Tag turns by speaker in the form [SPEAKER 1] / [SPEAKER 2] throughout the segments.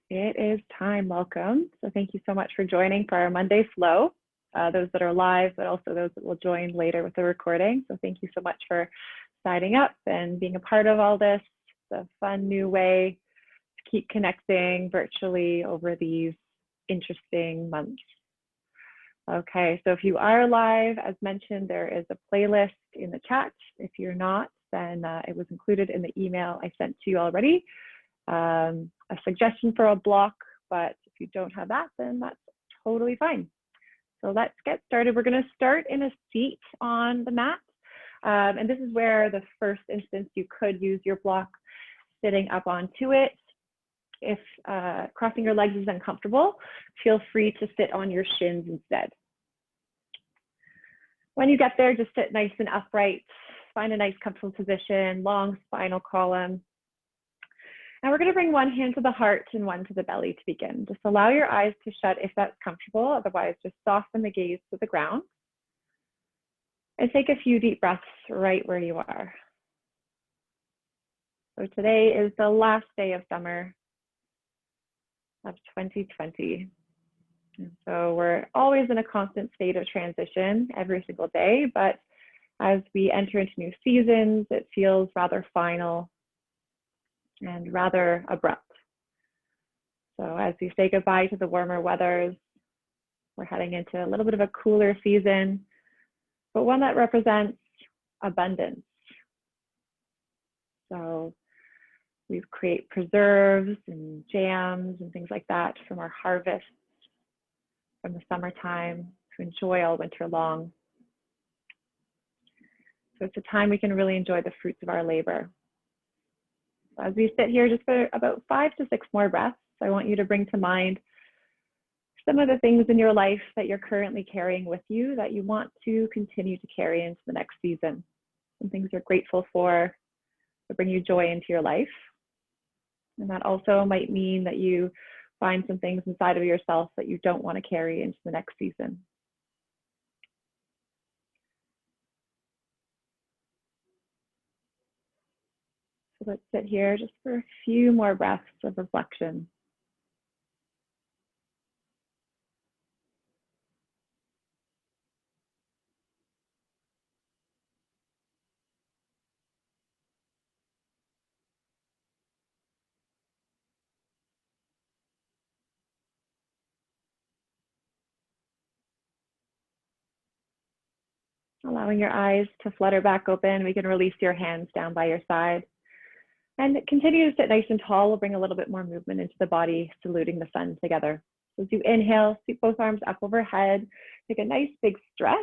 [SPEAKER 1] It is time. Welcome. So thank you so much for joining for our Monday flow. Those that are live, but also those that will join later with the recording. So thank you so much for signing up and being a part of all this. It's a fun new way to keep connecting virtually over these interesting months. Okay, so if you are live, as mentioned, there is a playlist in the chat. If you're not, then it was included in the email I sent to you already. A suggestion for a block, but if you don't have that, then that's totally fine. So let's get started. We're going to start in a seat on the mat. And this is where the first instance you could use your block sitting up onto it. If crossing your legs is uncomfortable, feel free to sit on your shins instead. When you get there, just sit nice and upright. Find a nice comfortable position, long spinal column. And we're going to bring one hand to the heart and one to the belly to begin. Just allow your eyes to shut if that's comfortable. Otherwise, just soften the gaze to the ground. And take a few deep breaths right where you are. So today is the last day of summer of 2020. And so we're always in a constant state of transition every single day. But as we enter into new seasons, it feels rather final and rather abrupt. So as we say goodbye to the warmer weathers, we're heading into a little bit of a cooler season, but one that represents abundance. So we create preserves and jams and things like that from our harvests from the summertime to enjoy all winter long. So it's a time we can really enjoy the fruits of our labor. As we sit here just for about 5 to 6 more breaths, I want you to bring to mind some of the things in your life that you're currently carrying with you that you want to continue to carry into the next season. Some things you're grateful for to bring you joy into your life. And that also might mean that you find some things inside of yourself that you don't want to carry into the next season. So let's sit here just for a few more breaths of reflection. Allowing your eyes to flutter back open, we can release your hands down by your side. And continue to sit nice and tall. We'll bring a little bit more movement into the body, saluting the sun together. So as you inhale, sweep both arms up overhead. Take a nice big stretch.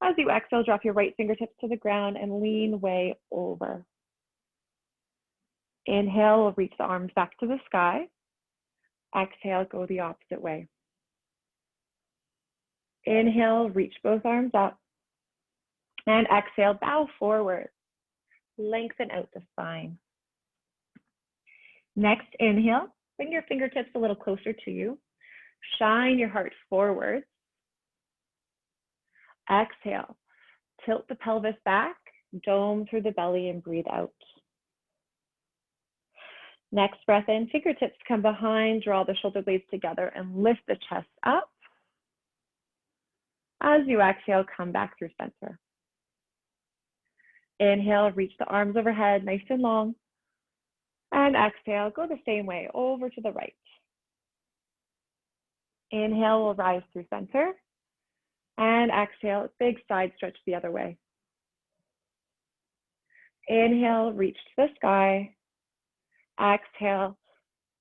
[SPEAKER 1] As you exhale, drop your right fingertips to the ground and lean way over. Inhale, we'll reach the arms back to the sky. Exhale, go the opposite way. Inhale, reach both arms up. And exhale, bow forward. Lengthen out the spine. Next, inhale, bring your fingertips a little closer to you. Shine your heart forward. Exhale, tilt the pelvis back, dome through the belly and breathe out. Next breath in, fingertips come behind, draw the shoulder blades together and lift the chest up. As you exhale, come back through center. Inhale, reach the arms overhead, nice and long. And exhale, go the same way, over to the right. Inhale, we'll rise through center. And exhale, big side stretch the other way. Inhale, reach to the sky. Exhale,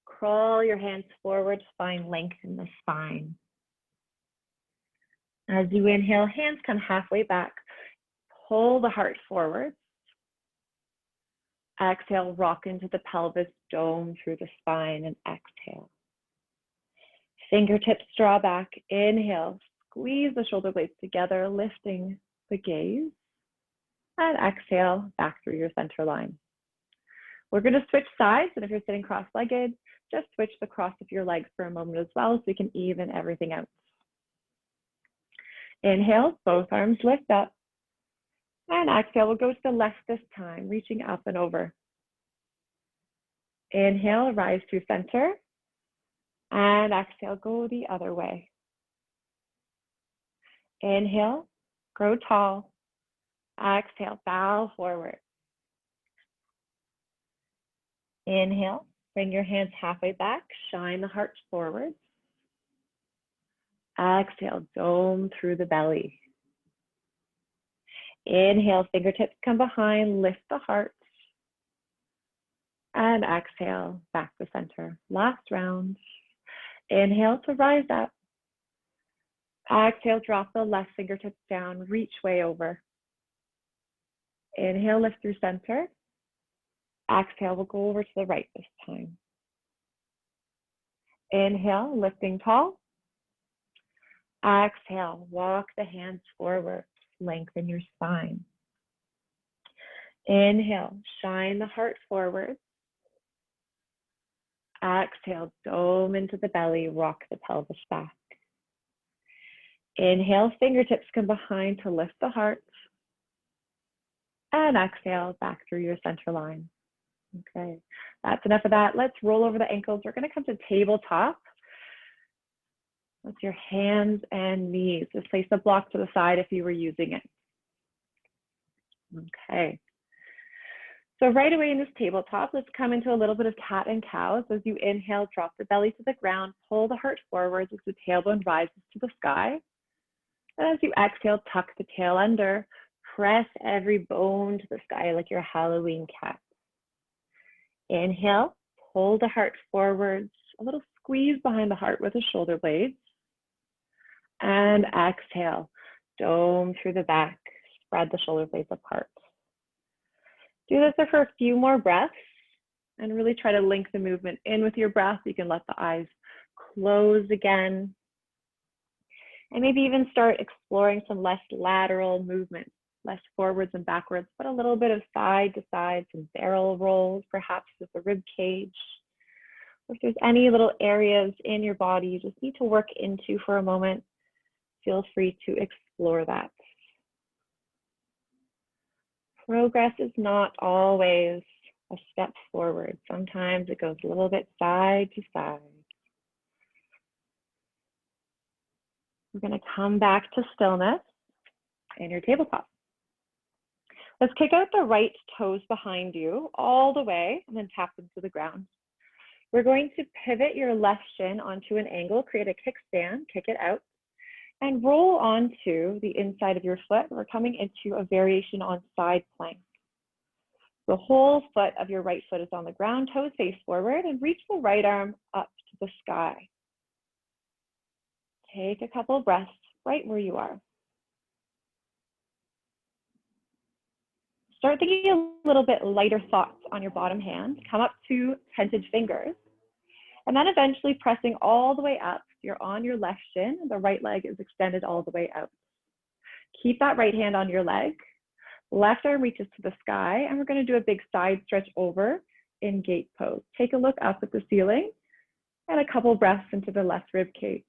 [SPEAKER 1] crawl your hands forward, find length in the spine. As you inhale, hands come halfway back. Pull the heart forward. Exhale, rock into the pelvis, dome through the spine, and exhale. Fingertips draw back. Inhale, squeeze the shoulder blades together, lifting the gaze. And exhale, back through your center line. We're going to switch sides, and if you're sitting cross-legged, just switch the cross of your legs for a moment as well so we can even everything out. Inhale, both arms lift up. And exhale, we'll go to the left this time, reaching up and over. Inhale, rise through center. And exhale, go the other way. Inhale, grow tall. Exhale, bow forward. Inhale, bring your hands halfway back, shine the heart forward. Exhale, dome through the belly. Inhale, fingertips come behind, lift the heart. And exhale, back to center. Last round. Inhale to rise up. Exhale, drop the left fingertips down, reach way over. Inhale, lift through center. Exhale, we'll go over to the right this time. Inhale, lifting tall. Exhale, walk the hands forward, lengthen your spine. Inhale, shine the heart forward. Exhale, dome into the belly, rock the pelvis back. Inhale, fingertips come behind to lift the heart. And exhale, back through your center line. Okay, that's enough of that. Let's roll over the ankles. We're going to come to tabletop. That's your hands and knees. Just place the block to the side if you were using it. Okay. So right away in this tabletop, let's come into a little bit of cat and cow. So as you inhale, drop the belly to the ground, pull the heart forwards as the tailbone rises to the sky. And as you exhale, tuck the tail under, press every bone to the sky like your Halloween cat. Inhale, pull the heart forwards, a little squeeze behind the heart with the shoulder blades. And exhale, dome through the back, spread the shoulder blades apart. Do this for a few more breaths and really try to link the movement in with your breath. You can let the eyes close again. And maybe even start exploring some less lateral movement, less forwards and backwards, but a little bit of side to side, some barrel rolls, perhaps with the rib cage. If there's any little areas in your body you just need to work into for a moment, feel free to explore that. Progress is not always a step forward. Sometimes it goes a little bit side to side. We're going to come back to stillness in your tabletop. Let's kick out the right toes behind you all the way and then tap them to the ground. We're going to pivot your left shin onto an angle, create a kickstand, kick it out, and roll onto the inside of your foot. We're coming into a variation on side plank. The whole foot of your right foot is on the ground, toes face forward, and reach the right arm up to the sky. Take a couple of breaths right where you are. Start thinking a little bit lighter thoughts on your bottom hand. Come up to tented fingers. And then eventually pressing all the way up. You're on your left shin, and the right leg is extended all the way out. Keep that right hand on your leg. Left arm reaches to the sky, and we're going to do a big side stretch over in gate pose. Take a look up at the ceiling and a couple breaths into the left rib cage.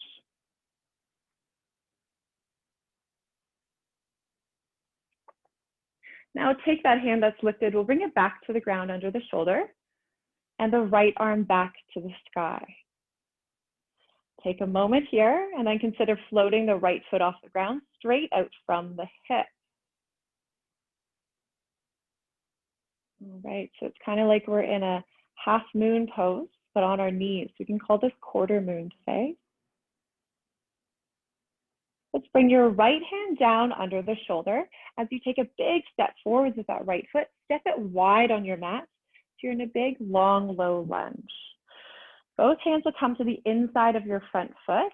[SPEAKER 1] Now take that hand that's lifted, we'll bring it back to the ground under the shoulder and the right arm back to the sky. Take a moment here and then consider floating the right foot off the ground straight out from the hip. All right, so it's kind of like we're in a half moon pose, but on our knees. We can call this quarter moon today. Let's bring your right hand down under the shoulder. As you take a big step forwards with that right foot, step it wide on your mat. So you're in a big, long, low lunge. Both hands will come to the inside of your front foot.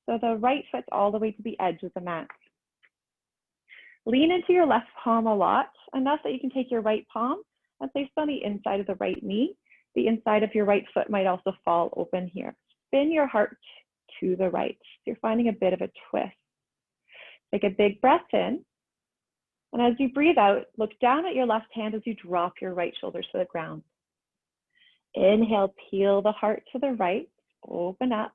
[SPEAKER 1] So the right foot's all the way to the edge of the mat. Lean into your left palm a lot, enough that you can take your right palm and place it on the inside of the right knee. The inside of your right foot might also fall open here. Spin your heart to the right. So you're finding a bit of a twist. Take a big breath in. And as you breathe out, look down at your left hand as you drop your right shoulder to the ground. Inhale, peel the heart to the right, open up.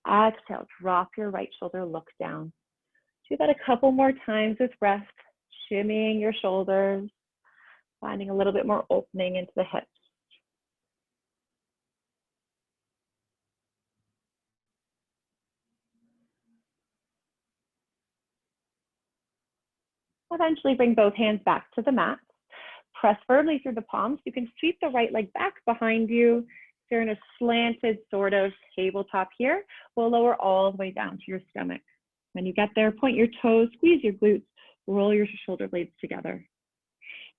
[SPEAKER 1] Exhale, drop your right shoulder, look down. Do that a couple more times with breath, shimmying your shoulders, finding a little bit more opening into the hips. Eventually bring both hands back to the mat. Press firmly through the palms. You can sweep the right leg back behind you. If you're in a slanted sort of tabletop here, we'll lower all the way down to your stomach. When you get there, point your toes, squeeze your glutes, roll your shoulder blades together.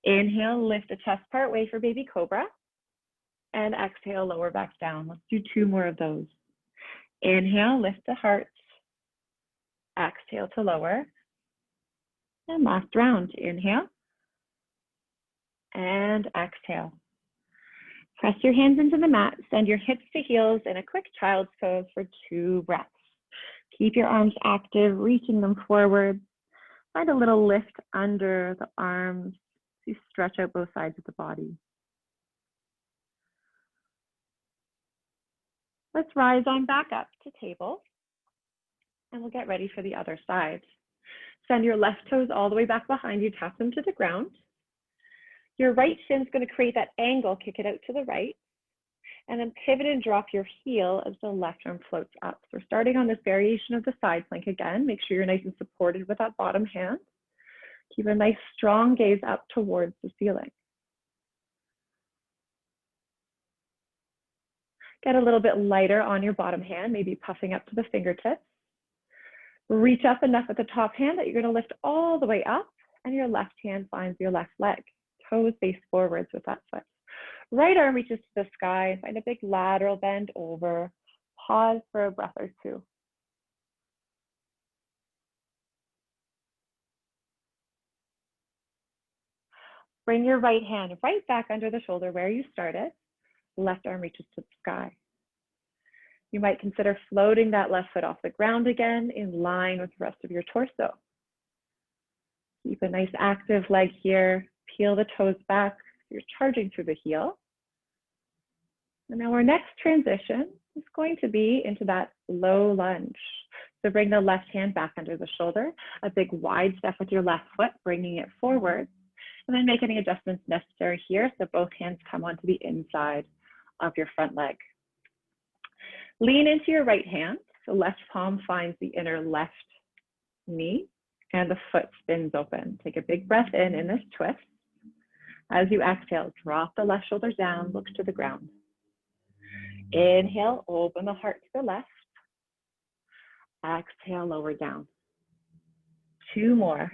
[SPEAKER 1] Inhale, lift the chest part way for baby cobra. And exhale, lower back down. Let's do 2 more of those. Inhale, lift the heart. Exhale to lower. And last round. Inhale. And exhale. Press your hands into the mat. Send your hips to heels in a quick child's pose for 2 breaths. Keep your arms active, reaching them forward. Find a little lift under the arms. You stretch out both sides of the body. Let's rise on back up to table. And we'll get ready for the other side. Send your left toes all the way back behind you. Tap them to the ground. Your right shin's going to create that angle, kick it out to the right, and then pivot and drop your heel as the left arm floats up. So we're starting on this variation of the side plank again. Make sure you're nice and supported with that bottom hand. Keep a nice strong gaze up towards the ceiling. Get a little bit lighter on your bottom hand, maybe puffing up to the fingertips. Reach up enough at the top hand that you're going to lift all the way up, and your left hand finds your left leg. Toes face forwards with that foot. Right arm reaches to the sky. Find a big lateral bend over. Pause for a breath or 2. Bring your right hand right back under the shoulder where you started. Left arm reaches to the sky. You might consider floating that left foot off the ground again in line with the rest of your torso. Keep a nice active leg here. Peel the toes back. You're charging through the heel. And now our next transition is going to be into that low lunge. So bring the left hand back under the shoulder, a big wide step with your left foot, bringing it forward, and then make any adjustments necessary here so both hands come onto the inside of your front leg. Lean into your right hand. The left palm finds the inner left knee, and the foot spins open. Take a big breath in this twist. As you exhale, drop the left shoulder down, look to the ground. Inhale, open the heart to the left. Exhale, lower down. 2 more.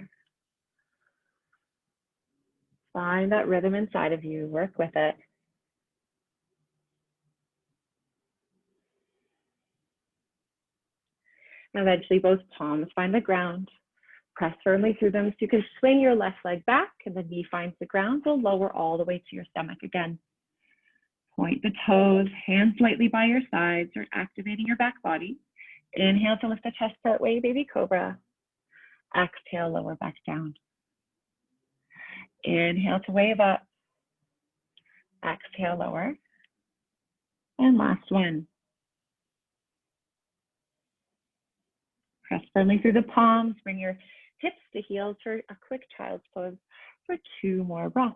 [SPEAKER 1] Find that rhythm inside of you, work with it. Eventually, both palms find the ground. Press firmly through them so you can swing your left leg back and the knee finds the ground. We'll lower all the way to your stomach again. Point the toes, hands lightly by your sides. You're activating your back body. Inhale to lift the chest part way, baby cobra. Exhale, lower back down. Inhale to wave up. Exhale, lower. And last one. Press firmly through the palms. Bring your hips to heels for a quick child's pose for 2 more breaths.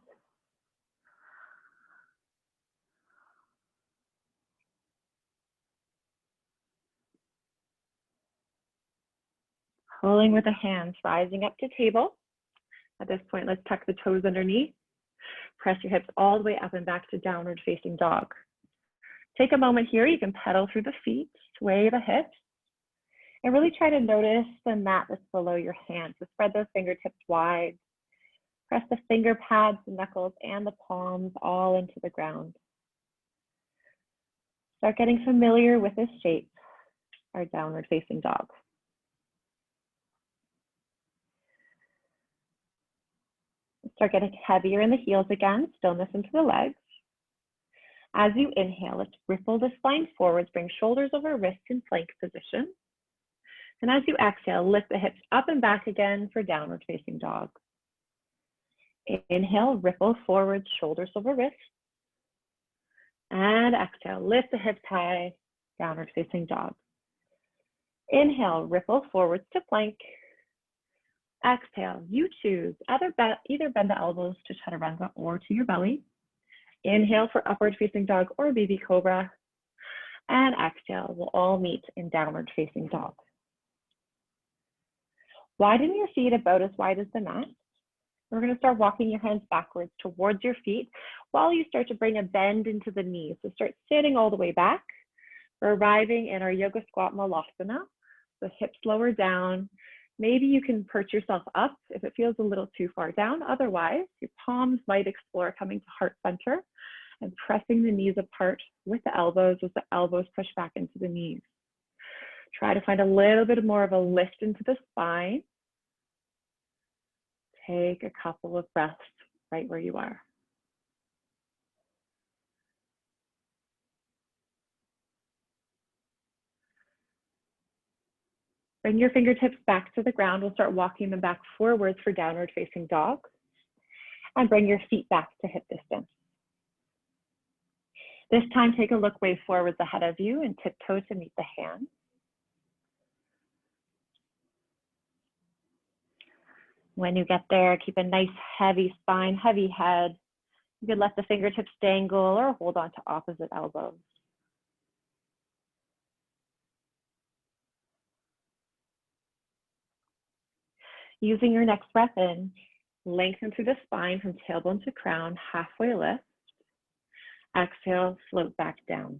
[SPEAKER 1] Pulling with the hands, rising up to table. At this point, let's tuck the toes underneath. Press your hips all the way up and back to downward facing dog. Take a moment here. You can pedal through the feet, sway the hips, and really try to notice the mat that's below your hands. So spread those fingertips wide. Press the finger pads, the knuckles, and the palms all into the ground. Start getting familiar with this shape, our downward facing dog. Start getting heavier in the heels again, stillness into the legs. As you inhale, let's ripple the spine forwards, bring shoulders over wrists in plank position. And as you exhale, lift the hips up and back again for downward facing dog. Inhale, ripple forward, shoulders over wrists. And exhale, lift the hips high, downward facing dog. Inhale, ripple forwards to plank. Exhale, you choose. Either bend the elbows to chaturanga or to your belly. Inhale for upward facing dog or baby cobra. And exhale, we'll all meet in downward facing dog. Widen your feet about as wide as the mat. We're going to start walking your hands backwards towards your feet while you start to bring a bend into the knees. So start sitting all the way back. We're arriving in our yoga squat malasana. The hips lower down. Maybe you can perch yourself up if it feels a little too far down. Otherwise, your palms might explore coming to heart center and pressing the knees apart with the elbows as the elbows push back into the knees. Try to find a little bit more of a lift into the spine. Take a couple of breaths right where you are. Bring your fingertips back to the ground. We'll start walking them back forwards for downward facing dog. And bring your feet back to hip distance. This time, take a look way forwards ahead of you and tiptoe to meet the hands. When you get there, keep a nice heavy spine, heavy head. You could let the fingertips dangle or hold on to opposite elbows. Using your next breath in, lengthen through the spine from tailbone to crown, halfway lift. Exhale, float back down.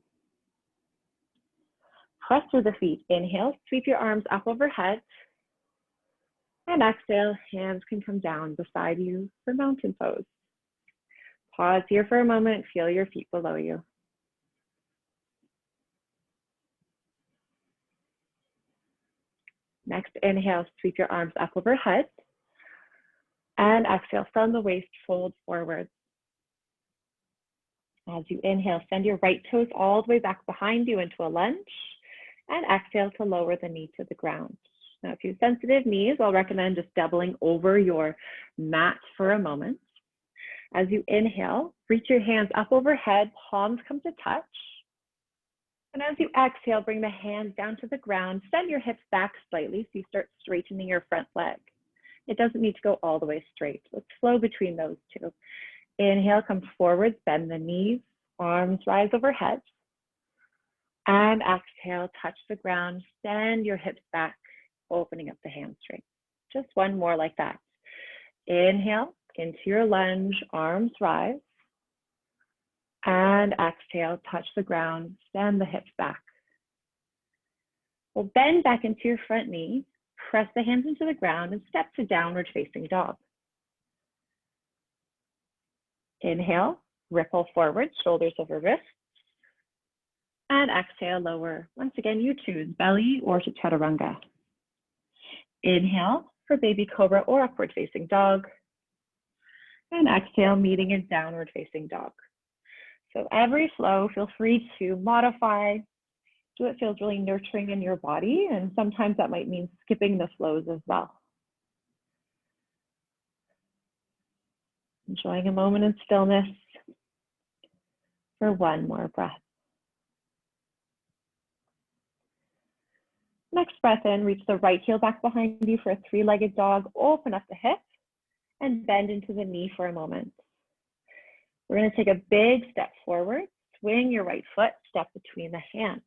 [SPEAKER 1] Press through the feet. Inhale, sweep your arms up overhead. And exhale, hands can come down beside you for mountain pose. Pause here for a moment, feel your feet below you. Next, inhale, sweep your arms up overhead. And exhale, from the waist, fold forward. As you inhale, send your right toes all the way back behind you into a lunge. And exhale to lower the knee to the ground. Now, if you have sensitive knees, I'll recommend just doubling over your mat for a moment. As you inhale, reach your hands up overhead, palms come to touch. And as you exhale, bring the hands down to the ground, send your hips back slightly so you start straightening your front leg. It doesn't need to go all the way straight. Let's flow between those two. Inhale, come forward, bend the knees, arms rise overhead. And exhale, touch the ground, send your hips back, opening up the hamstring. Just one more like that. Inhale into your lunge, arms rise. And exhale, touch the ground, send the hips back. We'll bend back into your front knee, press the hands into the ground and step to downward facing dog. Inhale, ripple forward, shoulders over wrists. And exhale, lower. Once again, you choose belly or to chaturanga. Inhale for baby cobra or upward facing dog. And exhale, meeting in downward facing dog. So every flow, feel free to modify. Do what feels really nurturing in your body. And sometimes that might mean skipping the flows as well. Enjoying a moment in stillness for one more breath. Next breath in, reach the right heel back behind you for a three-legged dog. Open up the hip and bend into the knee for a moment. We're going to take a big step forward. Swing your right foot, step between the hands.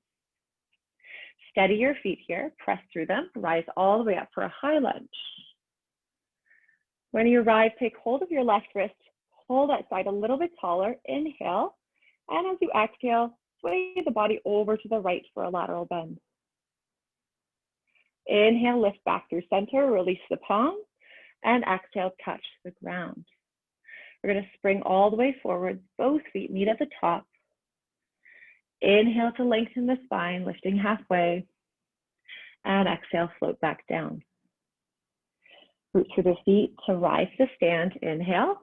[SPEAKER 1] Steady your feet here, press through them, rise all the way up for a high lunge. When you arrive, take hold of your left wrist, hold that side a little bit taller, inhale, and as you exhale, sway the body over to the right for a lateral bend. Inhale, lift back through center, release the palms, and exhale, touch the ground. We're going to spring all the way forward, both feet meet at the top. Inhale to lengthen the spine, lifting halfway, and exhale, float back down. Root through the feet to rise to stand, inhale,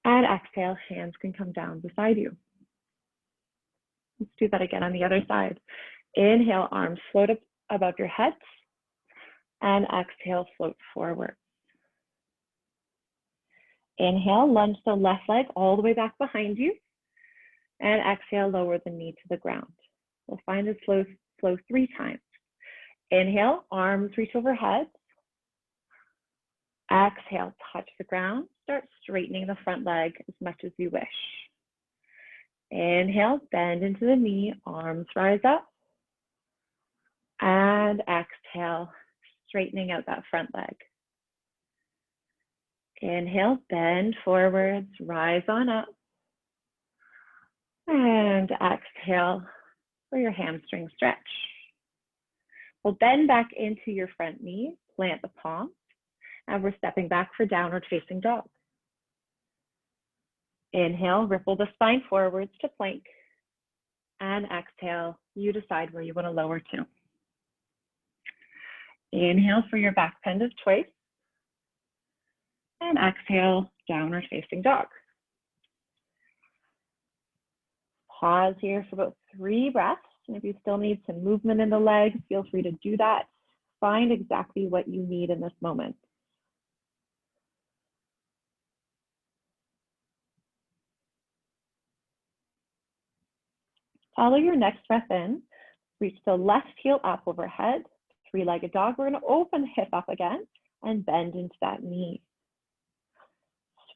[SPEAKER 1] and exhale, hands can come down beside you. Let's do that again on the other side. Inhale, arms float up above your head, and exhale, float forward. Inhale, lunge the left leg all the way back behind you, and exhale, lower the knee to the ground. We'll find this flow 3 times. Inhale, arms reach overhead. Exhale, touch the ground. Start straightening the front leg as much as you wish. Inhale, bend into the knee, arms rise up. And exhale, straightening out that front leg. Inhale, bend forwards, rise on up. And exhale for your hamstring stretch. We'll bend back into your front knee, plant the palms, and we're stepping back for downward facing dog. Inhale, ripple the spine forwards to plank. And exhale, you decide where you want to lower to. Inhale for your back bend of choice. And exhale, downward facing dog. Pause here for about 3 breaths. And if you still need some movement in the legs, feel free to do that. Find exactly what you need in this moment. Follow your next breath in. Reach the left heel up overhead. 3-legged dog. We're going to open the hip up again and bend into that knee.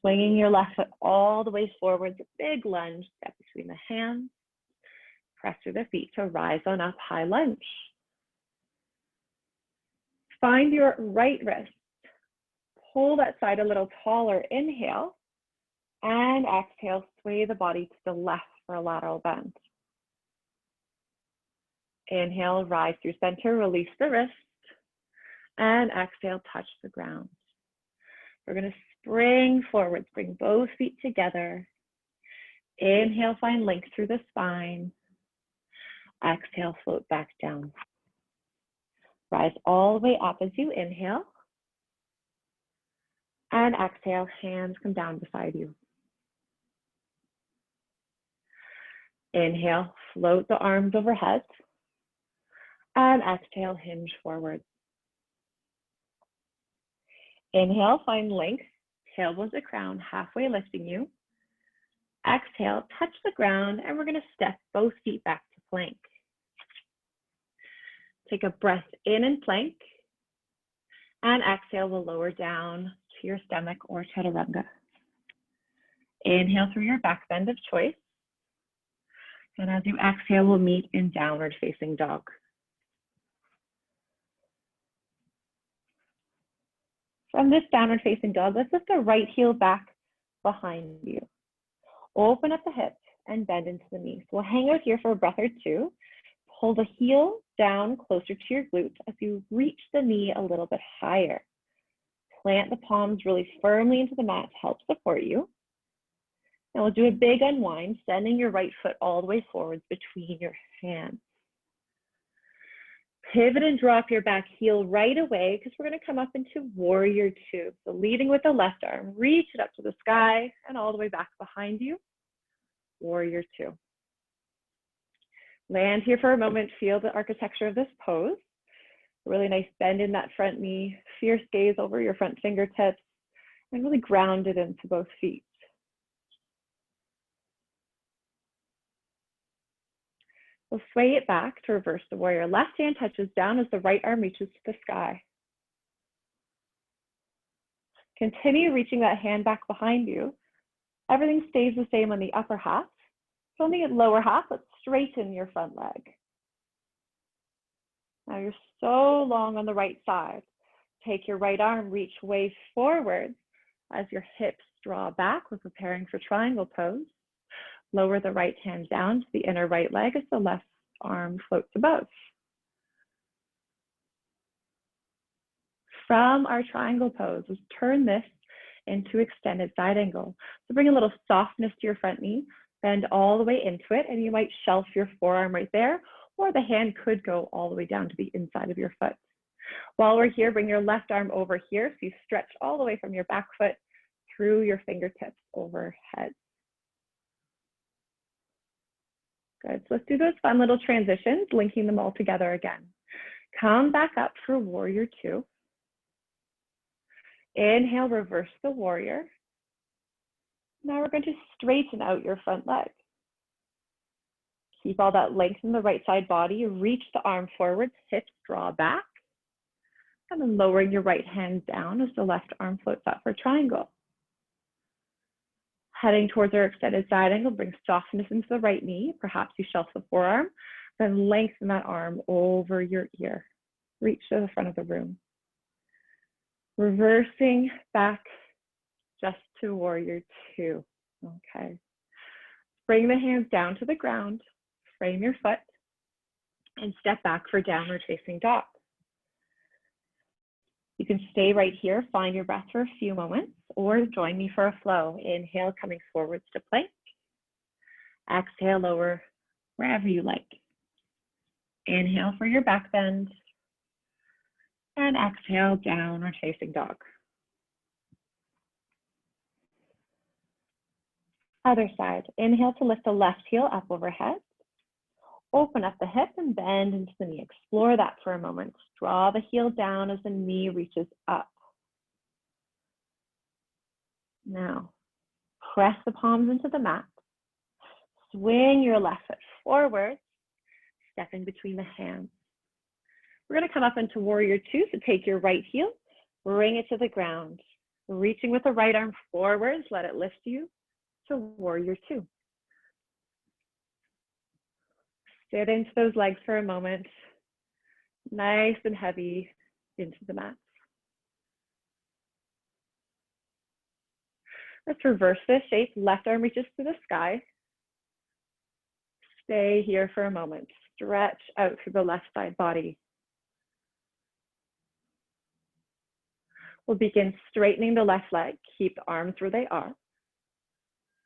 [SPEAKER 1] Swinging your left foot all the way forwards, a big lunge, step between the hands. Press through the feet to rise on up, high lunge. Find your right wrist. Pull that side a little taller, inhale. And exhale, sway the body to the left for a lateral bend. Inhale, rise through center, release the wrist. And exhale, touch the ground. We're going to spring forwards, bring both feet together. Inhale, find length through the spine. Exhale, float back down. Rise all the way up as you inhale. And exhale, hands come down beside you. Inhale, float the arms overhead. And exhale, hinge forward. Inhale, find length, tailbone to crown, halfway lifting you. Exhale, touch the ground, and we're going to step both feet back to plank. Take a breath in and plank. And exhale, we'll lower down to your stomach or chaturanga. Inhale through your back bend of choice. And as you exhale, we'll meet in downward facing dog. From this downward facing dog, let's lift the right heel back behind you. Open up the hips and bend into the knees. We'll hang out here for a breath or two. Pull the heel down closer to your glute as you reach the knee a little bit higher. Plant the palms really firmly into the mat to help support you. Now we'll do a big unwind, sending your right foot all the way forwards between your hands. Pivot and drop your back heel right away because we're going to come up into warrior two. So leading with the left arm, reach it up to the sky and all the way back behind you. Warrior two. Land here for a moment, feel the architecture of this pose. A really nice bend in that front knee, fierce gaze over your front fingertips, and really ground it into both feet. We'll sway it back to reverse the warrior. Left hand touches down as the right arm reaches to the sky. Continue reaching that hand back behind you. Everything stays the same on the upper half. So on the lower half, let's straighten your front leg. Now you're so long on the right side. Take your right arm, reach way forward as your hips draw back. We're preparing for triangle pose. Lower the right hand down to the inner right leg as the left arm floats above. From our triangle pose, let's turn this into extended side angle. So bring a little softness to your front knee, bend all the way into it, and you might shelf your forearm right there, or the hand could go all the way down to the inside of your foot. While we're here, bring your left arm over here so you stretch all the way from your back foot through your fingertips overhead. Good, so let's do those fun little transitions, linking them all together again. Come back up for warrior two. Inhale, reverse the warrior. Now we're going to straighten out your front leg. Keep all that length in the right side body, reach the arm forward, hips draw back, and then lowering your right hand down as the left arm floats up for triangle. Heading towards our extended side angle, bring softness into the right knee. Perhaps you shelf the forearm, then lengthen that arm over your ear. Reach to the front of the room. Reversing back just to warrior two. Okay. Bring the hands down to the ground, frame your foot, and step back for downward facing dog. You can stay right here, find your breath for a few moments, or join me for a flow. Inhale, coming forwards to plank. Exhale, lower wherever you like. Inhale for your back bend. And exhale, downward facing dog. Other side. Inhale to lift the left heel up overhead. Open up the hip and bend into the knee. Explore that for a moment. Draw the heel down as the knee reaches up. Now, press the palms into the mat. Swing your left foot forward, stepping between the hands. We're going to come up into warrior two, so take your right heel, bring it to the ground. Reaching with the right arm forwards, let it lift you to warrior two. Sit into those legs for a moment, nice and heavy into the mat. Let's reverse this shape. Left arm reaches to the sky. Stay here for a moment. Stretch out through the left side body. We'll begin straightening the left leg. Keep the arms where they are.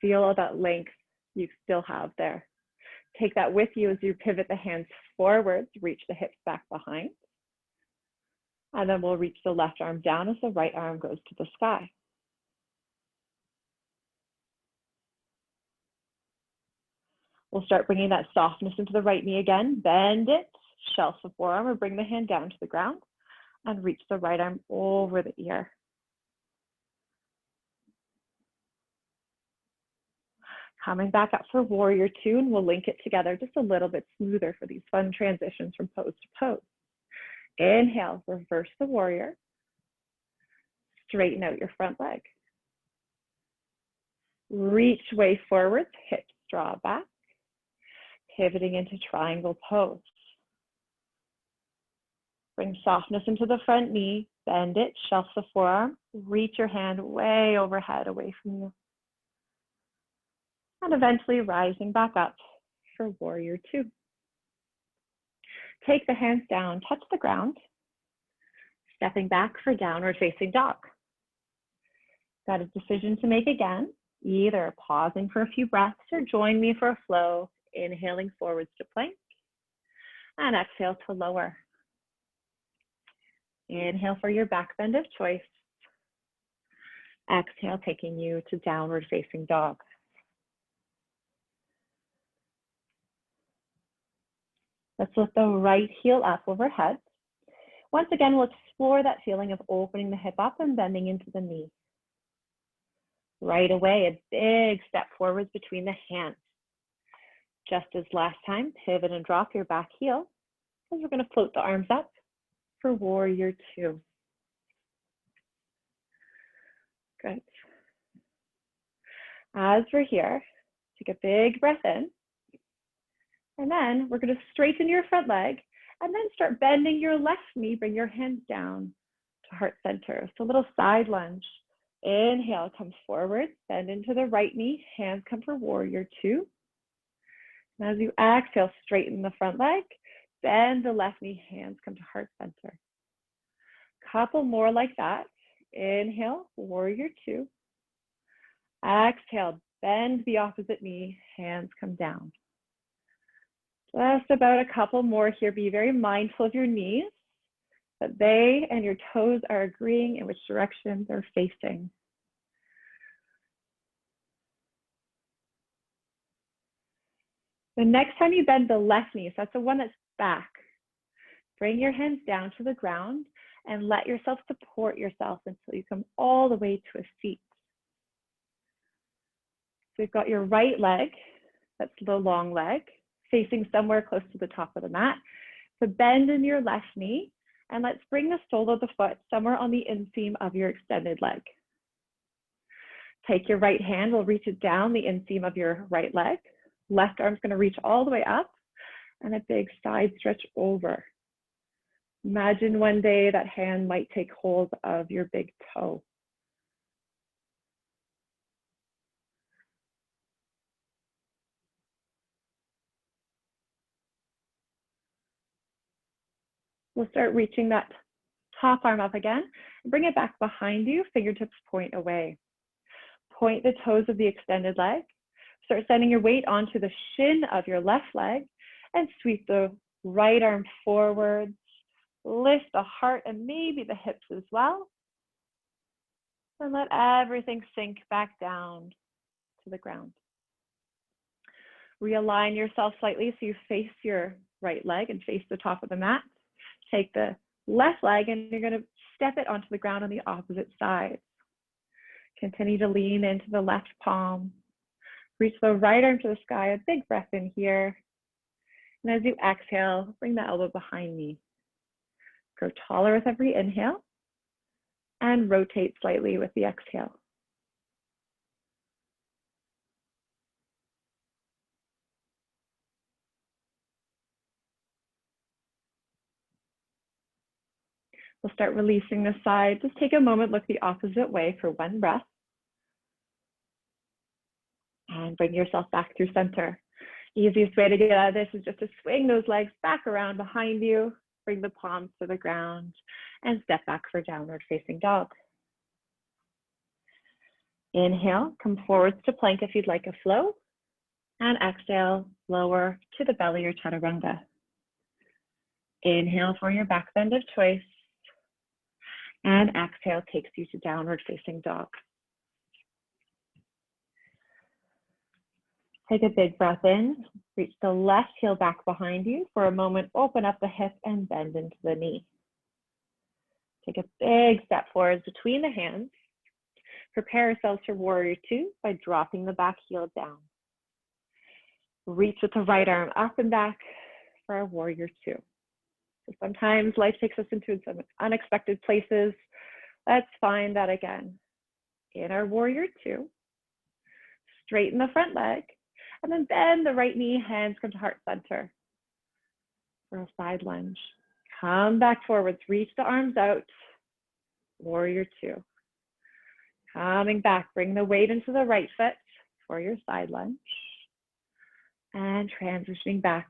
[SPEAKER 1] Feel that length you still have there. Take that with you as you pivot the hands forwards, reach the hips back behind. And then we'll reach the left arm down as the right arm goes to the sky. We'll start bringing that softness into the right knee again. Bend it, shelf the forearm, or bring the hand down to the ground and reach the right arm over the ear. Coming back up for warrior two, and we'll link it together just a little bit smoother for these fun transitions from pose to pose. Inhale, reverse the warrior. Straighten out your front leg. Reach way forward, hips draw back. Pivoting into triangle pose. Bring softness into the front knee, bend it, shelf the forearm, reach your hand way overhead away from you. And eventually rising back up for warrior two. Take the hands down, touch the ground, stepping back for downward facing dog. Got a decision to make again, either pausing for a few breaths or join me for a flow, inhaling forwards to plank and exhale to lower. Inhale for your back bend of choice. Exhale, taking you to downward facing dog. Let's lift the right heel up overhead. Once again, we'll explore that feeling of opening the hip up and bending into the knee. Right away, a big step forwards between the hands. Just as last time, pivot and drop your back heel, and we're going to float the arms up for warrior two. Good. As we're here, take a big breath in, and then we're going to straighten your front leg, and then start bending your left knee, bring your hands down to heart center. So a little side lunge. Inhale, come forward, bend into the right knee, hands come for warrior two. And as you exhale, straighten the front leg, bend the left knee, hands come to heart center. Couple more like that. Inhale, warrior two. Exhale, bend the opposite knee, hands come down. Just about a couple more here. Be very mindful of your knees, that they and your toes are agreeing in which direction they're facing. The next time you bend the left knee, so that's the one that's back, bring your hands down to the ground and let yourself support yourself until you come all the way to a seat. So we've got your right leg, that's the long leg, facing somewhere close to the top of the mat. So bend in your left knee, and let's bring the sole of the foot somewhere on the inseam of your extended leg. Take your right hand, we'll reach it down the inseam of your right leg. Left arm's going to reach all the way up, and a big side stretch over. Imagine one day that hand might take hold of your big toe. We'll start reaching that top arm up again and bring it back behind you, fingertips point away. Point the toes of the extended leg. Start sending your weight onto the shin of your left leg and sweep the right arm forwards. Lift the heart and maybe the hips as well. And let everything sink back down to the ground. Realign yourself slightly so you face your right leg and face the top of the mat. Take the left leg and you're going to step it onto the ground on the opposite side. Continue to lean into the left palm. Reach the right arm to the sky, a big breath in here. And as you exhale, bring the elbow behind me. Grow taller with every inhale and rotate slightly with the exhale. We'll start releasing the side. Just take a moment, look the opposite way for one breath. And bring yourself back through center. Easiest way to get out of this is just to swing those legs back around behind you, bring the palms to the ground, and step back for downward facing dog. Inhale, come forwards to plank if you'd like a flow, and exhale, lower to the belly or chaturanga. Inhale for your back bend of choice, and exhale takes you to downward facing dog. Take a big breath in, reach the left heel back behind you. For a moment, open up the hip and bend into the knee. Take a big step forward between the hands. Prepare ourselves for warrior two by dropping the back heel down. Reach with the right arm up and back for our warrior two. So sometimes life takes us into some unexpected places. Let's find that again. In our warrior two, straighten the front leg, and then bend the right knee, hands come to heart center for a side lunge. Come back forwards, reach the arms out, warrior two. Coming back, bring the weight into the right foot for your side lunge. And transitioning back,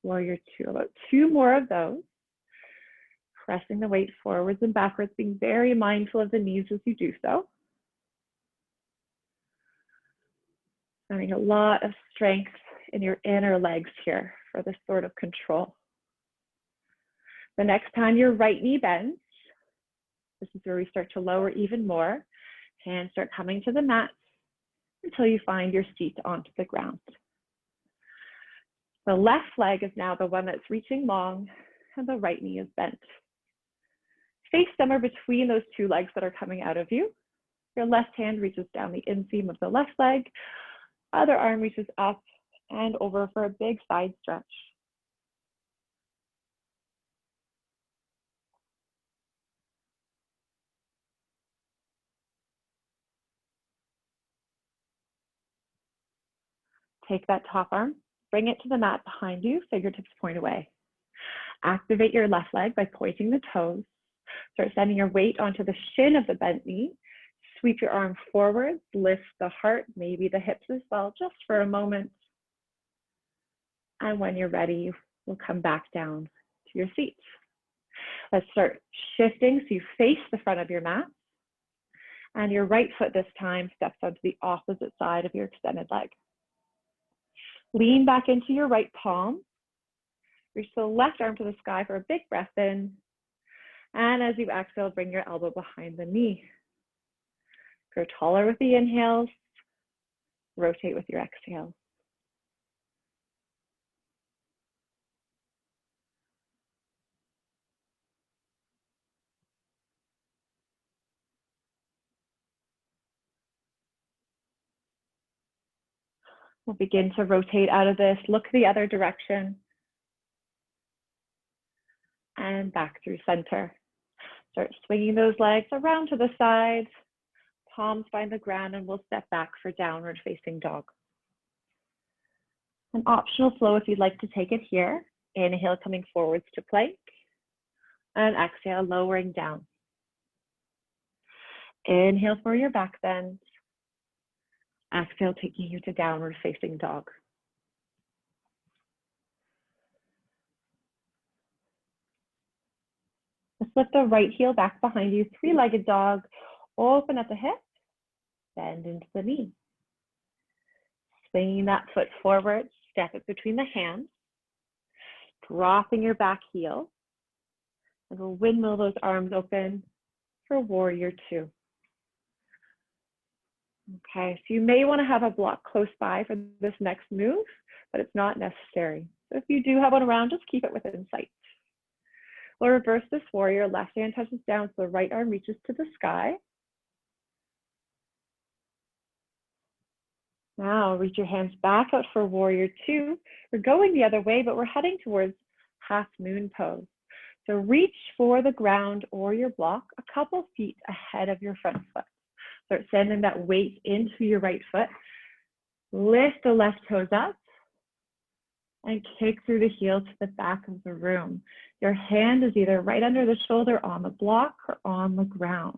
[SPEAKER 1] warrior two. About two more of those. Pressing the weight forwards and backwards, being very mindful of the knees as you do so. Finding a lot of strength in your inner legs here for this sort of control. The next time your right knee bends, this is where we start to lower even more. Hands start coming to the mat until you find your feet onto the ground. The left leg is now the one that's reaching long and the right knee is bent. Face somewhere between those two legs that are coming out of you. Your left hand reaches down the inseam of the left leg. Other arm reaches up and over for a big side stretch. Take that top arm, bring it to the mat behind you, fingertips point away. Activate your left leg by pointing the toes. Start sending your weight onto the shin of the bent knee. Sweep your arm forward, lift the heart, maybe the hips as well, just for a moment. And when you're ready, we'll come back down to your seat. Let's start shifting so you face the front of your mat. And your right foot this time steps onto the opposite side of your extended leg. Lean back into your right palm. Reach the left arm to the sky for a big breath in. And as you exhale, bring your elbow behind the knee. Grow taller with the inhales. Rotate with your exhales. We'll begin to rotate out of this. Look the other direction. And back through center. Start swinging those legs around to the side. Palms find the ground and we'll step back for downward facing dog. An optional flow if you'd like to take it here. Inhale, coming forwards to plank. And exhale, lowering down. Inhale for your back bend. Exhale, taking you to downward facing dog. Flip the right heel back behind you, three-legged dog. Open at the hip, bend into the knee. Swinging that foot forward, step it between the hands, dropping your back heel, and we'll windmill those arms open for warrior two. Okay, so you may want to have a block close by for this next move, but it's not necessary. So if you do have one around, just keep it within sight. We'll reverse this warrior. Left hand touches down so the right arm reaches to the sky. Now reach your hands back out for warrior two. We're going the other way, but we're heading towards half moon pose. So reach for the ground or your block a couple feet ahead of your front foot. Start sending that weight into your right foot. Lift the left toes up and kick through the heel to the back of the room. Your hand is either right under the shoulder on the block or on the ground.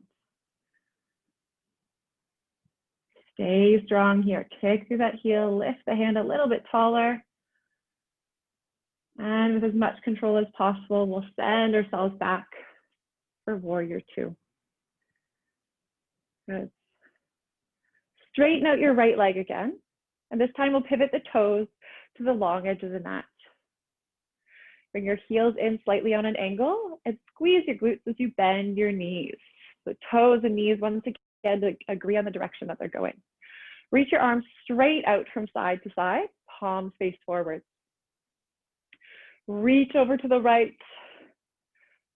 [SPEAKER 1] Stay strong here. Kick through that heel, lift the hand a little bit taller. And with as much control as possible, we'll send ourselves back for warrior two. Good. Straighten out your right leg again. And this time we'll pivot the toes to the long edge of the mat. Bring your heels in slightly on an angle and squeeze your glutes as you bend your knees. So toes and knees once again to agree on the direction that they're going. Reach your arms straight out from side to side, palms face forward. Reach over to the right,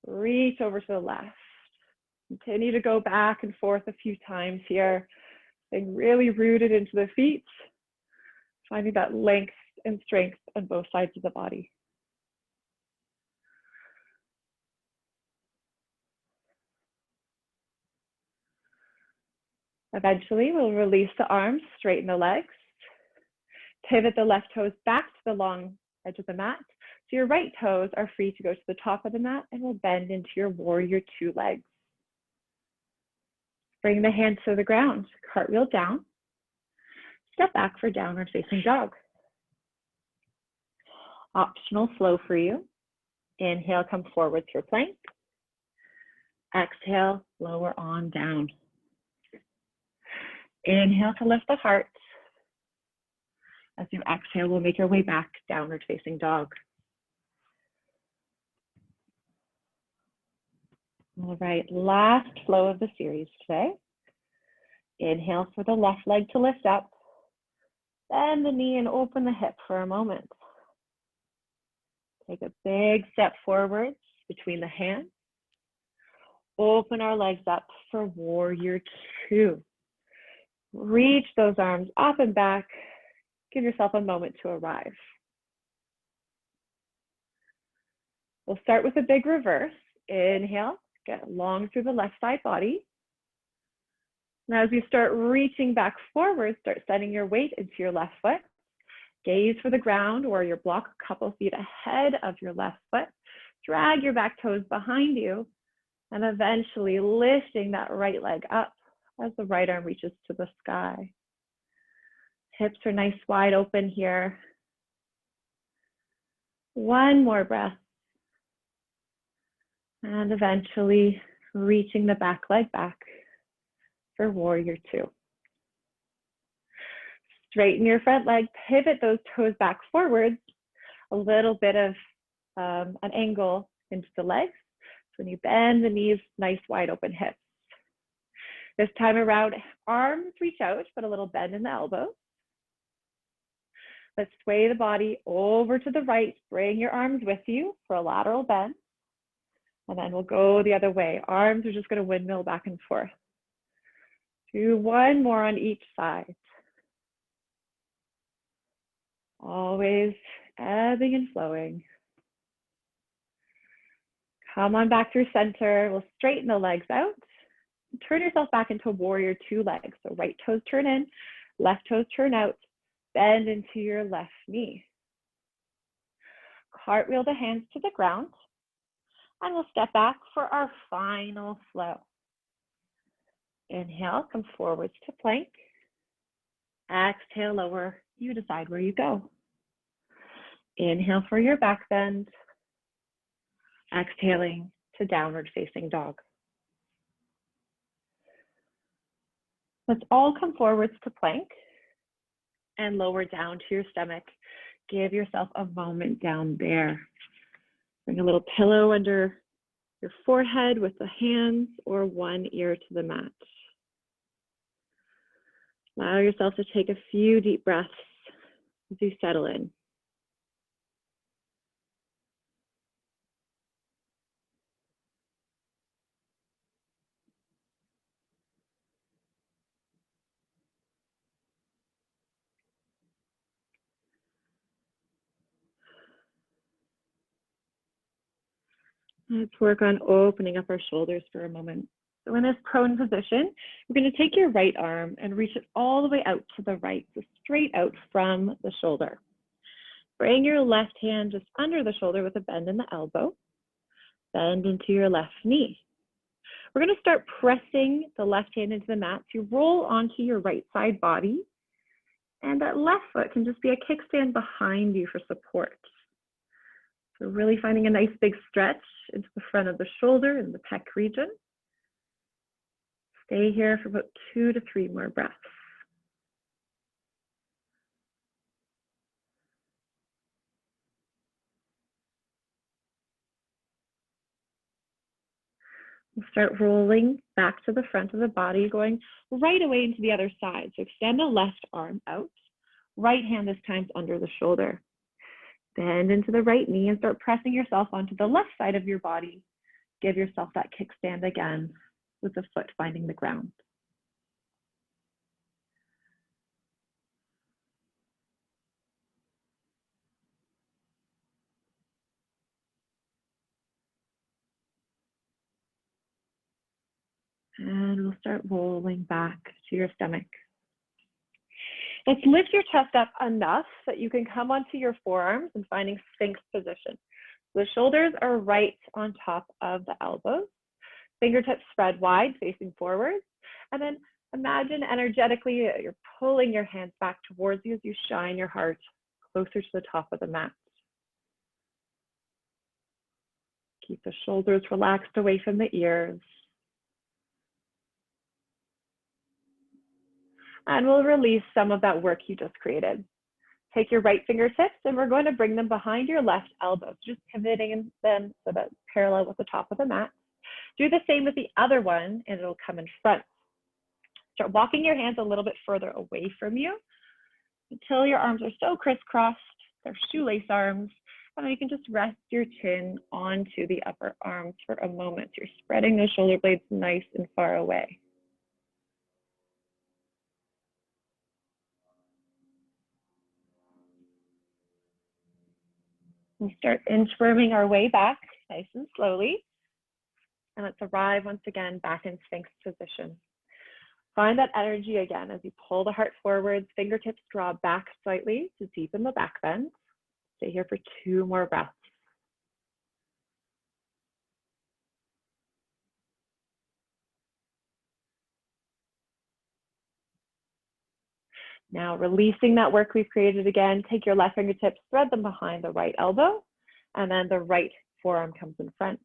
[SPEAKER 1] reach over to the left. Continue to go back and forth a few times here, staying really rooted into the feet, finding that length and strength on both sides of the body. Eventually, we'll release the arms, straighten the legs, pivot the left toes back to the long edge of the mat. So your right toes are free to go to the top of the mat and will bend into your warrior two legs. Bring the hands to the ground, cartwheel down, step back for downward facing dog. Optional flow for you. Inhale, come forward through plank. Exhale, lower on down. Inhale to lift the heart. As you exhale, we'll make our way back, downward facing dog. All right, last flow of the series today. Inhale for the left leg to lift up. Bend the knee and open the hip for a moment. Take a big step forwards between the hands. Open our legs up for warrior two. Reach those arms up and back. Give yourself a moment to arrive. We'll start with a big reverse. Inhale, get long through the left side body. Now as you start reaching back forward, start sending your weight into your left foot. Gaze for the ground or your block a couple feet ahead of your left foot. Drag your back toes behind you and eventually lifting that right leg up as the right arm reaches to the sky. Hips are nice wide open here. One more breath. And eventually reaching the back leg back for warrior two. Straighten your front leg, pivot those toes back forwards, a little bit of an angle into the legs. So when you bend the knees, nice wide open hips. This time around, arms reach out, but a little bend in the elbows. Let's sway the body over to the right. Bring your arms with you for a lateral bend. And then we'll go the other way. Arms are just going to windmill back and forth. Do one more on each side. Always ebbing and flowing. Come on back through center. We'll straighten the legs out. Turn yourself back into warrior two legs. So right toes turn in, left toes turn out. Bend into your left knee. Cartwheel the hands to the ground. And we'll step back for our final flow. Inhale, come forwards to plank. Exhale, lower. You decide where you go. Inhale for your back bend. Exhaling, to downward facing dog. Let's all come forwards to plank and lower down to your stomach. Give yourself a moment down there. Bring a little pillow under your forehead with the hands or one ear to the mat. Allow yourself to take a few deep breaths as you settle in. Let's work on opening up our shoulders for a moment. So in this prone position, we're going to take your right arm and reach it all the way out to the right, so straight out from the shoulder. Bring your left hand just under the shoulder with a bend in the elbow. Bend into your left knee. We're going to start pressing the left hand into the mat. So you roll onto your right side body, and that left foot can just be a kickstand behind you for support. So really finding a nice big stretch into the front of the shoulder and the pec region. Stay here for about 2 to 3 more breaths. We'll start rolling back to the front of the body, going right away into the other side. So extend the left arm out. Right hand this time under the shoulder. Bend into the right knee and start pressing yourself onto the left side of your body. Give yourself that kickstand again with the foot finding the ground. And we'll start rolling back to your stomach. Let's lift your chest up enough that you can come onto your forearms and finding Sphinx position. The shoulders are right on top of the elbows. Fingertips spread wide, facing forward. And then imagine energetically you're pulling your hands back towards you as you shine your heart closer to the top of the mat. Keep the shoulders relaxed away from the ears. And we'll release some of that work you just created. Take your right fingertips and we're going to bring them behind your left elbows, just pivoting them so that parallel with the top of the mat. Do the same with the other one and it'll come in front. Start walking your hands a little bit further away from you until your arms are so crisscrossed, they're shoelace arms, and then you can just rest your chin onto the upper arms for a moment. You're spreading those shoulder blades nice and far away. We'll start inchworming our way back nice and slowly. And let's arrive once again back in Sphinx position. Find that energy again as you pull the heart forwards, fingertips draw back slightly to deepen the back bend. Stay here for 2 more breaths. Now releasing that work we've created again, take your left fingertips, thread them behind the right elbow, and then the right forearm comes in front.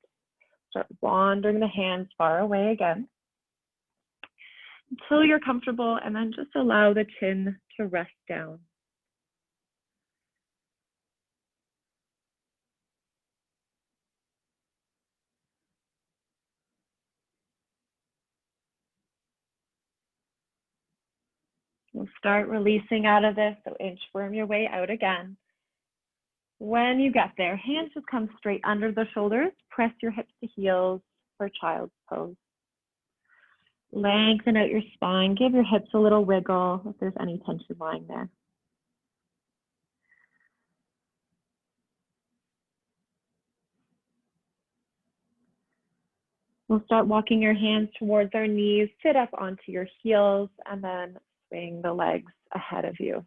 [SPEAKER 1] Start wandering the hands far away again until you're comfortable, and then just allow the chin to rest down. We'll start releasing out of this, so inchworm your way out again. When you get there, hands just come straight under the shoulders, press your hips to heels for child's pose. Lengthen out your spine, give your hips a little wiggle if there's any tension lying there. We'll start walking your hands towards our knees, sit up onto your heels, and then swing the legs ahead of you.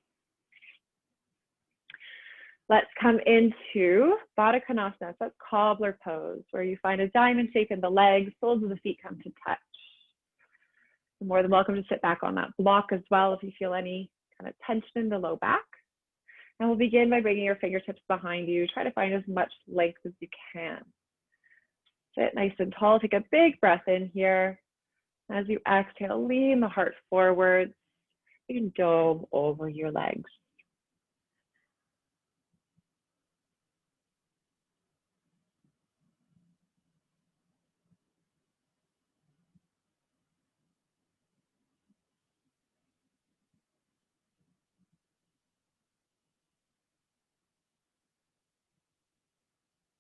[SPEAKER 1] Let's come into Baddha Konasana, that's cobbler pose, where you find a diamond shape in the legs, soles of the feet come to touch. You're more than welcome to sit back on that block as well if you feel any kind of tension in the low back. And we'll begin by bringing your fingertips behind you. Try to find as much length as you can. Sit nice and tall. Take a big breath in here. As you exhale, lean the heart forward. You can dome over your legs.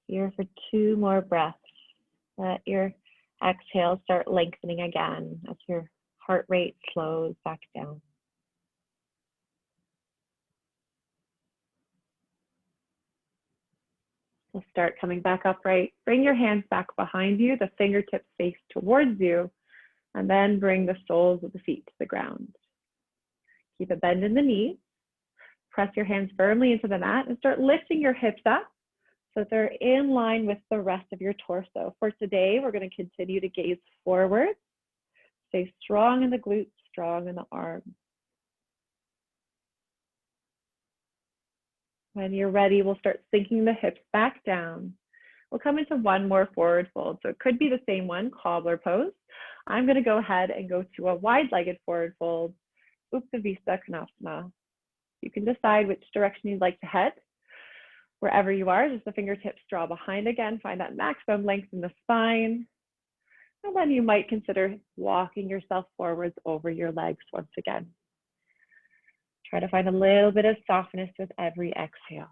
[SPEAKER 1] Here for 2 more breaths. Let your exhale start lengthening again as your heart rate slows back down. We'll start coming back upright. Bring your hands back behind you, the fingertips face towards you, and then bring the soles of the feet to the ground. Keep a bend in the knees. Press your hands firmly into the mat and start lifting your hips up so that they're in line with the rest of your torso. For today, we're going to continue to gaze forward. Stay strong in the glutes, strong in the arms. When you're ready, we'll start sinking the hips back down. We'll come into 1 more forward fold. So it could be the same one, cobbler pose. I'm going to go ahead and go to a wide-legged forward fold, Uttanasana Konasana. You can decide which direction you'd like to head. Wherever you are, just the fingertips draw behind again. Find that maximum length in the spine. And then you might consider walking yourself forwards over your legs once again. Try to find a little bit of softness with every exhale.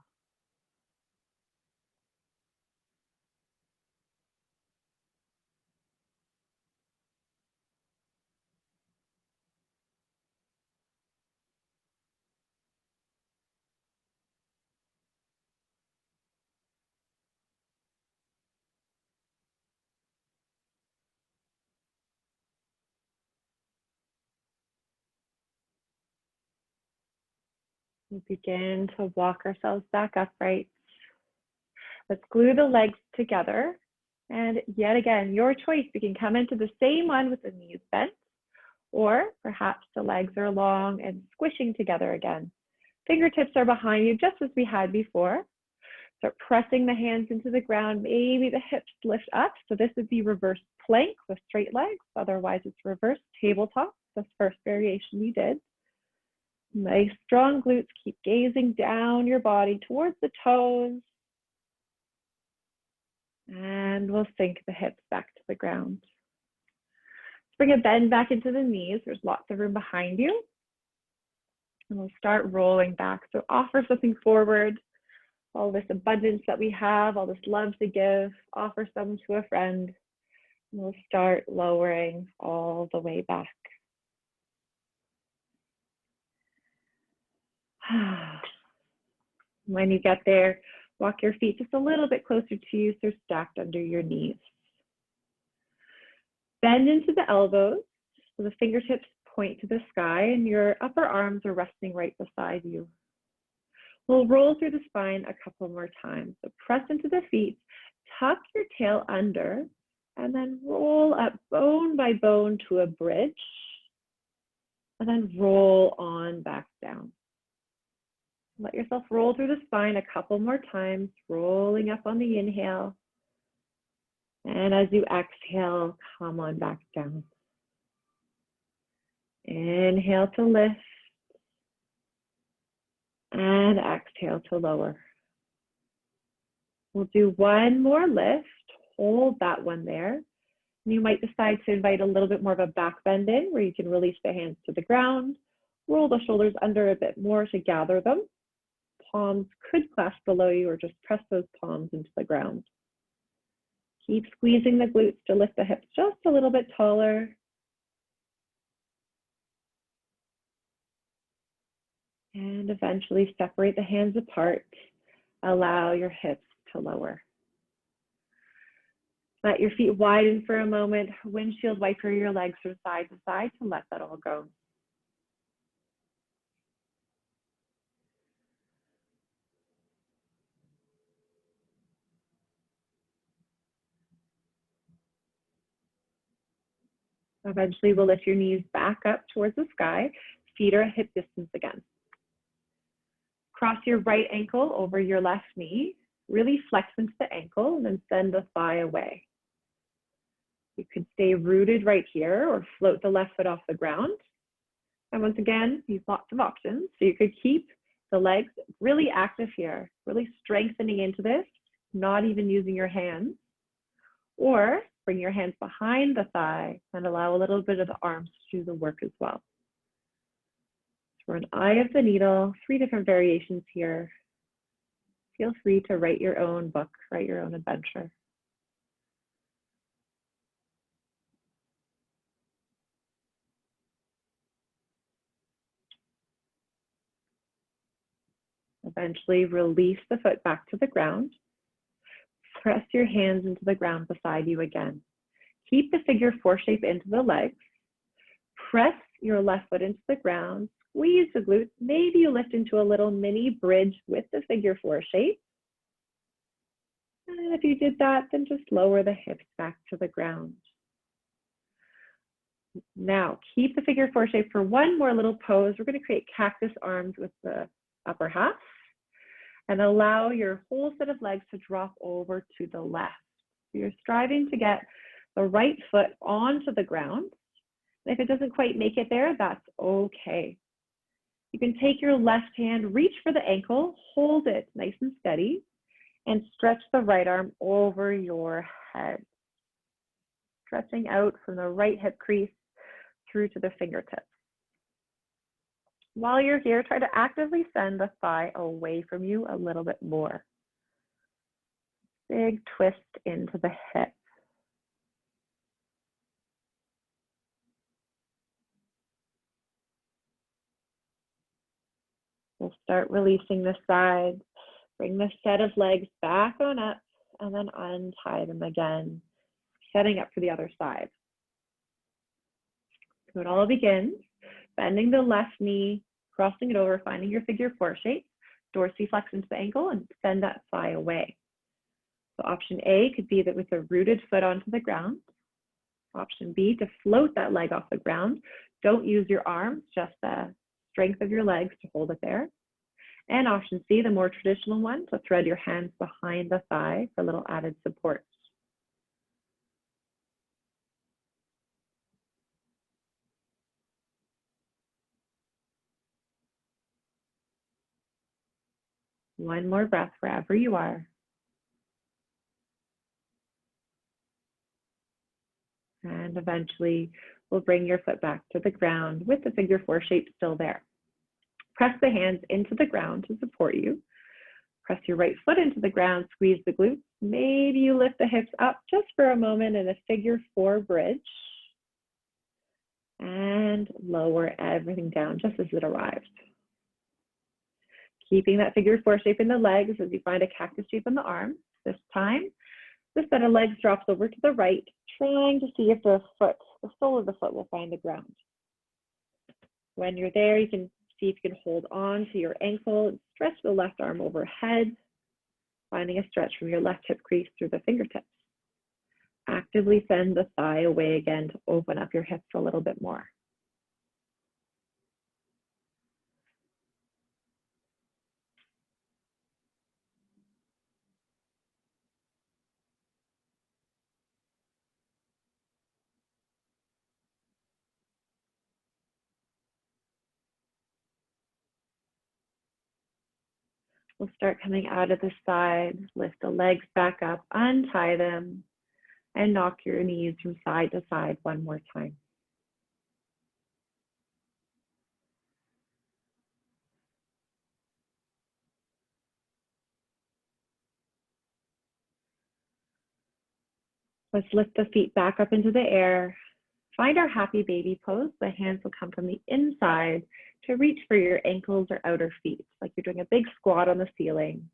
[SPEAKER 1] We begin to walk ourselves back upright. Let's glue the legs together. And yet again, your choice. You can come into the same one with the knees bent, or perhaps the legs are long and squishing together again. Fingertips are behind you, just as we had before. Start pressing the hands into the ground. Maybe the hips lift up. So this would be reverse plank with straight legs. Otherwise, it's reverse tabletop, the first variation we did. Nice strong glutes. Keep gazing down your body towards the toes. And we'll sink the hips back to the ground. Let's bring a bend back into the knees. There's lots of room behind you. And we'll start rolling back. So offer something forward. All this abundance that we have, all this love to give, offer some to a friend. And we'll start lowering all the way back. When you get there, walk your feet just a little bit closer to you, so stacked under your knees. Bend into the elbows, so the fingertips point to the sky and your upper arms are resting right beside you. We'll roll through the spine a couple more times. So press into the feet, tuck your tail under, and then roll up bone by bone to a bridge, and then roll on back down. Let yourself roll through the spine a couple more times, rolling up on the inhale. And as you exhale, come on back down. Inhale to lift. And exhale to lower. We'll do 1 more lift. Hold that one there. And you might decide to invite a little bit more of a back bend in, where you can release the hands to the ground. Roll the shoulders under a bit more to gather them. Palms could clasp below you, or just press those palms into the ground. Keep squeezing the glutes to lift the hips just a little bit taller. And eventually separate the hands apart. Allow your hips to lower. Let your feet widen for a moment. Windshield wiper your legs from side to side to let that all go. Eventually, we'll lift your knees back up towards the sky. Feet are at hip distance again. Cross your right ankle over your left knee. Really flex into the ankle and then send the thigh away. You could stay rooted right here or float the left foot off the ground. And once again, these lots of options. So you could keep the legs really active here, really strengthening into this, not even using your hands. Or bring your hands behind the thigh and allow a little bit of the arms to do the work as well. So we're an eye of the needle, 3 different variations here. Feel free to write your own book, write your own adventure. Eventually release the foot back to the ground. Press your hands into the ground beside you again. Keep the figure 4 shape into the legs. Press your left foot into the ground. Squeeze the glutes. Maybe you lift into a little mini bridge with the figure 4 shape. And if you did that, then just lower the hips back to the ground. Now, keep the figure 4 shape for one more little pose. We're going to create cactus arms with the upper half and allow your whole set of legs to drop over to the left. So you're striving to get the right foot onto the ground. And if it doesn't quite make it there, that's okay. You can take your left hand, reach for the ankle, hold it nice and steady, and stretch the right arm over your head. Stretching out from the right hip crease through to the fingertips. While you're here, try to actively send the thigh away from you a little bit more. Big twist into the hip. We'll start releasing the sides. Bring the set of legs back on up and then untie them again, setting up for the other side. So it all begins, bending the left knee, crossing it over, finding your figure 4 shape, dorsiflex into the ankle and send that thigh away. So option A could be that with a rooted foot onto the ground. Option B, to float that leg off the ground. Don't use your arms, just the strength of your legs to hold it there. And option C, the more traditional one, to thread your hands behind the thigh for a little added support. One more breath wherever you are. And eventually we'll bring your foot back to the ground with the figure 4 shape still there. Press the hands into the ground to support you. Press your right foot into the ground, squeeze the glutes. Maybe you lift the hips up just for a moment in a figure 4 bridge. And lower everything down just as it arrives. Keeping that figure 4 shape in the legs as you find a cactus shape in the arms. This time, the set of legs drops over to the right, trying to see if the sole of the foot will find the ground. When you're there, you can see if you can hold on to your ankle and stretch the left arm overhead, finding a stretch from your left hip crease through the fingertips. Actively send the thigh away again to open up your hips a little bit more. We'll start coming out of the side, lift the legs back up, untie them, and knock your knees from side to side one more time. Let's lift the feet back up into the air. Find our happy baby pose. The hands will come from the inside to reach for your ankles or outer feet, like you're doing a big squat on the ceiling.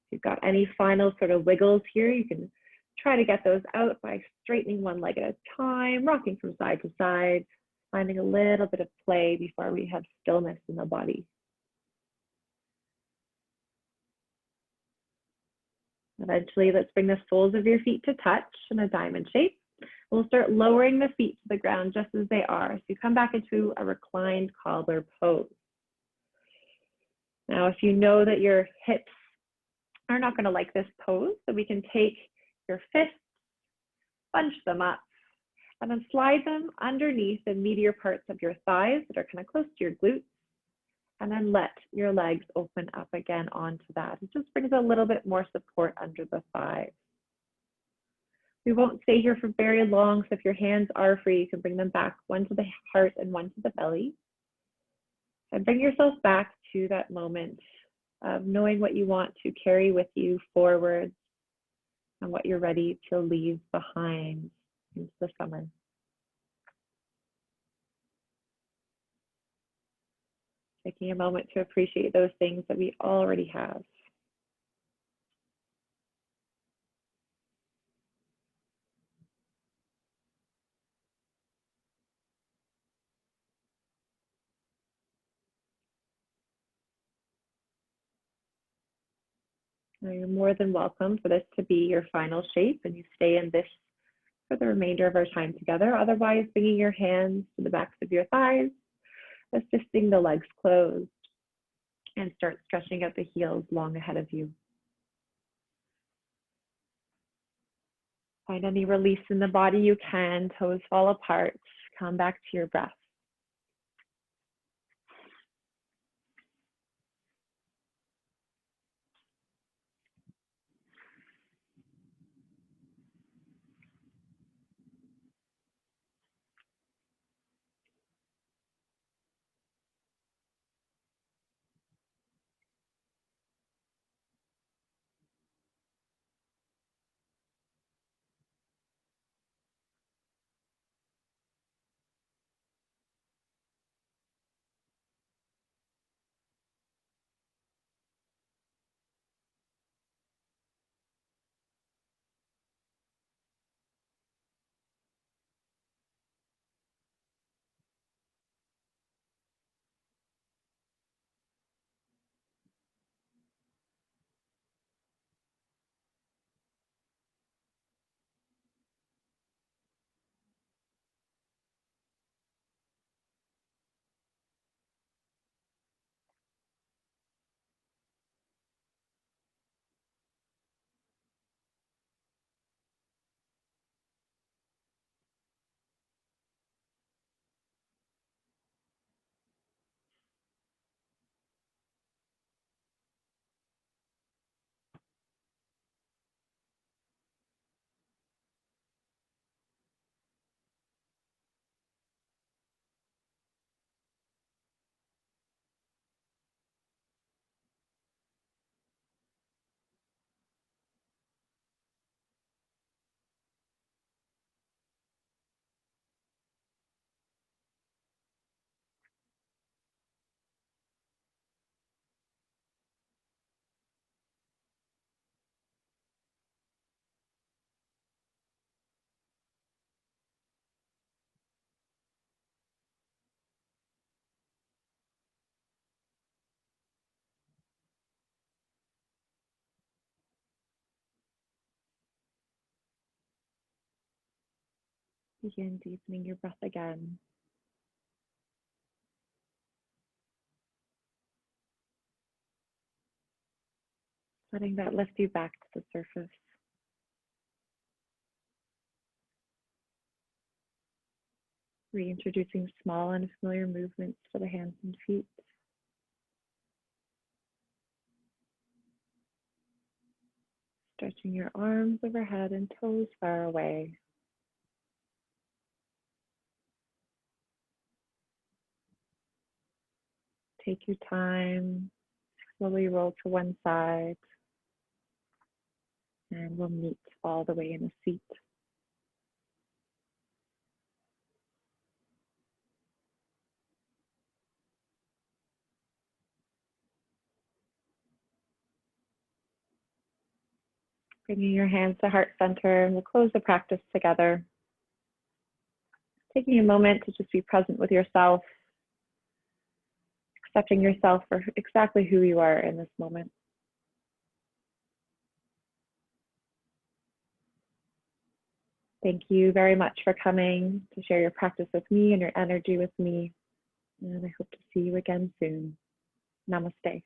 [SPEAKER 1] If you've got any final sort of wiggles here, you can try to get those out by straightening one leg at a time, rocking from side to side, finding a little bit of play before we have stillness in the body. Eventually, let's bring the soles of your feet to touch in a diamond shape. We'll start lowering the feet to the ground just as they are. So you come back into a reclined cobbler pose. Now, if you know that your hips are not going to like this pose, so we can take your fists bunch them up, and then slide them underneath the meatier parts of your thighs that are kind of close to your glutes, and then let your legs open up again onto that. It just brings a little bit more support under the thighs. We won't stay here for very long, so if your hands are free, you can bring them back, one to the heart and one to the belly. And bring yourself back to that moment of knowing what you want to carry with you forward and what you're ready to leave behind into the summer. Taking a moment to appreciate those things that we already have. Now you're more than welcome for this to be your final shape, and you stay in this for the remainder of our time together. Otherwise, bringing your hands to the backs of your thighs, assisting the legs closed, and start stretching out the heels long ahead of you. Find any release in the body you can, toes fall apart, come back to your breath. Begin deepening your breath again. Letting that lift you back to the surface. Reintroducing small and familiar movements to the hands and feet. Stretching your arms overhead and toes far away. Take your time, slowly roll to one side, and we'll meet all the way in a seat. Bringing your hands to heart center, and we'll close the practice together. Taking a moment to just be present with yourself, accepting yourself for exactly who you are in this moment. Thank you very much for coming to share your practice with me and your energy with me. And I hope to see you again soon. Namaste.